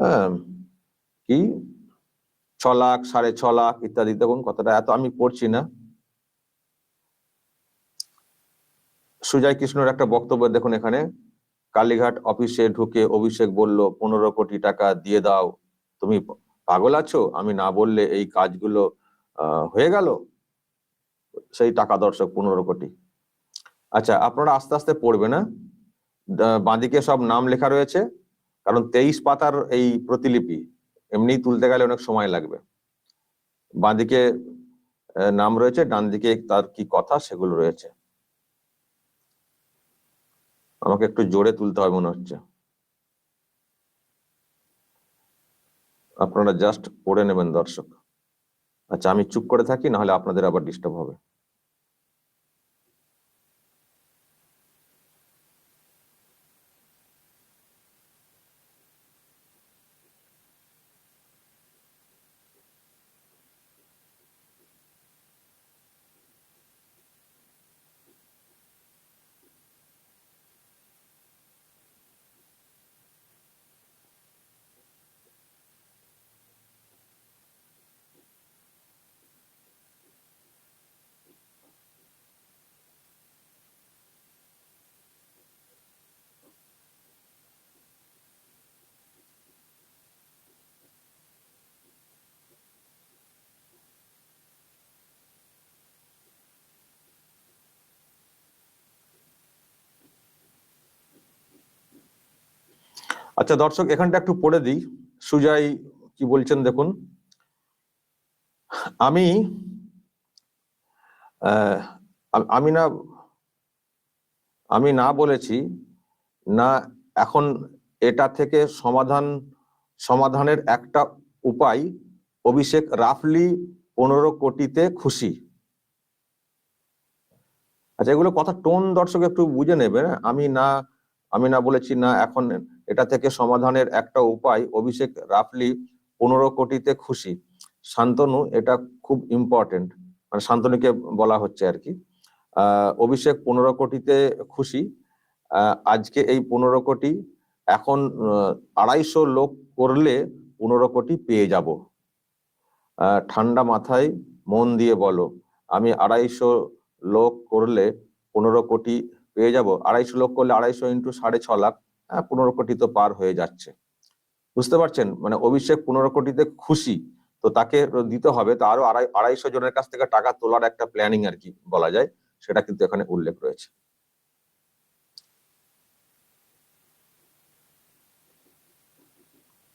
হ্যাঁ, কি 6 লাখ 6.5 লাখ ইত্যাদি। দেখুন কথাটা এত আমি পড়ছি না। সুজয় কৃষ্ণর একটা বক্তব্য দেখুন এখানে, কালীঘাট অফিসে ঢুকে অভিষেক বলল 15 কোটি টাকা দিয়ে দাও, তুমি পাগল আছো, আমি না বললে এই কাজগুলো হয়ে গেল। সেই টাকা দর্শক 15 কোটি। আচ্ছা, আপনারা আস্তে আস্তে পড়বে না, বাঁদিকে সব নাম লেখা রয়েছে, কারণ 23 পাতার এই প্রতিলিপি এমনি তুলতে গেলে অনেক সময় লাগবে। বাঁদিকে নাম রয়েছে, ডান দিকে তার কি কথা সেগুলো রয়েছে। আমাকে একটু জোরে তুলতে হবে মনে হচ্ছে, আপনারা জাস্ট পড়ে নেবেন দর্শক। আচ্ছা, আমি চুপ করে থাকি, না হলে আপনাদের আবার ডিস্টার্ব হবে। আচ্ছা দর্শক, এখানটা একটু পড়ে দিই, সুজয় কি বলছেন দেখুন। আমি আহ, আমি না আমি না বলেছি না, এখন এটা থেকে সমাধানের একটা উপায়, অভিষেক রাফলি 15 কোটিতে খুশি। আচ্ছা, এগুলো কথা টোন দর্শক একটু বুঝে নেবে। আমি না বলেছি না, এখন এটা থেকে সমাধানের একটা উপায়, অভিষেক রাফলি 15 কোটিতে খুশি। শান্তনু, এটা খুব ইম্পর্টেন্ট, মানে শান্তনুকে বলা হচ্ছে আর কি। অভিষেক 15 কোটিতে খুশি। আজকে এই 15 কোটি এখন 250 লোক করলে 15 কোটি পেয়ে যাব। ঠান্ডা মাথায় মন দিয়ে বলো, আমি 250 লোক করলে 15 কোটি পেয়ে যাব। 250 লোক করলে 250 ইন্টু 6.5 লাখ, 15 কোটি তো পার হয়ে যাচ্ছে। বুঝতে পারছেন, মানে অভিষেক 15 কোটিতে খুশি, তো তাকে দিতে হবে তো আরো 250 জনের কাছ থেকে টাকা তোলার একটা প্ল্যানিং আর কি বলা যায়, সেটা কিন্তু এখানে উল্লেখ রয়েছে।